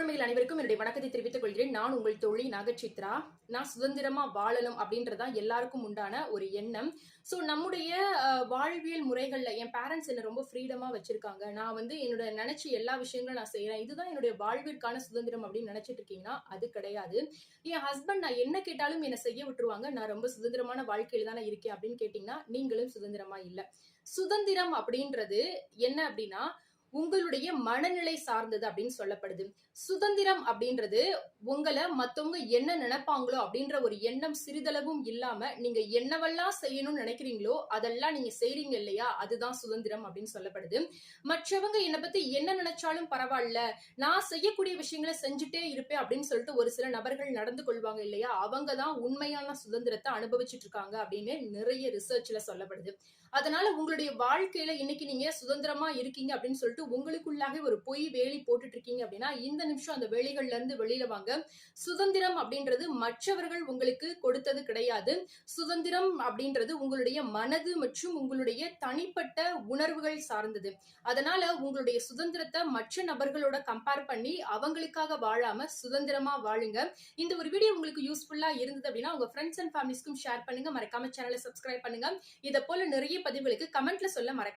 தமிழ் அனைவருக்கும் என்னுடைய வணக்கத்தை தெரிவித்துக் கொள்கிறேன். நான் உங்கள் தோழி நாகசித்ரா. நான் சுதந்திரமா வாழணும் அப்படின்றதா எல்லாருக்கும் உண்டான ஒரு எண்ணம். ஸோ நம்முடைய வாழ்வியல் முறைகள்ல என் பேரண்ட்ஸ் என்ன ரொம்ப ஃப்ரீடமா வச்சிருக்காங்க. நான் என்னோட நினைச்ச எல்லா விஷயங்களும் நான் செய்யறேன். இதுதான் என்னுடைய வாழ்விற்கான சுதந்திரம் அப்படின்னு நினைச்சிட்டு இருக்கீங்கன்னா அது கிடையாது. என் ஹஸ்பண்ட் நான் என்ன கேட்டாலும் என்ன செய்ய விட்டுருவாங்க. நான் ரொம்ப சுதந்திரமான வாழ்க்கையில தானே இருக்கேன் அப்படின்னு கேட்டீங்கன்னா நீங்களும் சுதந்திரமா இல்ல. சுதந்திரம் அப்படின்றது என்ன அப்படின்னா உங்களுடைய மனநிலை சார்ந்தது அப்படின்னு சொல்லப்படுது. சுதந்திரம் அப்படின்றது உங்களை மத்தவங்க என்ன நினைப்பாங்களோ அப்படின்ற ஒரு எண்ணம் சிறிதளவும் இல்லாம நீங்க என்னவெல்லாம் செய்யணும்னு நினைக்கிறீங்களோ அதெல்லாம் நீங்க செய்றீங்க இல்லையா, அதுதான் சுதந்திரம் அப்படின்னு சொல்லப்படுது. மற்றவங்க என்னை பத்தி என்ன நினைச்சாலும் பரவாயில்ல, நான் செய்யக்கூடிய விஷயங்களை செஞ்சுட்டே இருப்பேன் அப்படின்னு சொல்லிட்டு ஒரு சில நபர்கள் நடந்து கொள்வாங்க இல்லையா, அவங்க தான் உண்மையான சுதந்திரத்தை அனுபவிச்சுட்டு இருக்காங்க அப்படின்னு நிறைய ரிசர்ச்ல சொல்லப்படுது. அதனால உங்களுடைய வாழ்க்கையில இன்னைக்கு நீங்க சுதந்திரமா இருக்கீங்க அப்படின்னு சொல்லிட்டு உங்களுக்குள்ளாக ஒரு பொய் வேலி போட்டுட்டு இருக்கீங்க அப்படின்னா இந்த நிமிஷம் அந்த வேலிகள்ல இருந்து வெளியில வாங்க. சுதந்திரம் அப்படின்றது மற்றவர்கள் உங்களுக்கு கொடுத்தது கிடையாது. சுதந்திரம் அப்படின்றது உங்களுடைய மனது மற்றும் உங்களுடைய தனிப்பட்ட உணர்வுகள் சார்ந்தது. அதனால உங்களுடைய சுதந்திரத்தை மற்ற நபர்களோட கம்பேர் பண்ணி அவங்களுக்காக வாழாம சுதந்திரமா வாழுங்க. இந்த ஒரு வீடியோ உங்களுக்கு யூஸ்ஃபுல்லா இருந்தது அப்படின்னா உங்க ஃப்ரெண்ட்ஸ் அண்ட் ஃபேமிலிஸ்க்கும் ஷேர் பண்ணுங்க. மறக்காம சேனலை சப்ஸ்கிரைப் பண்ணுங்க. இதை போல நிறைய பதிவுகளுக்கு கமெண்ட்ல சொல்ல மறக்காம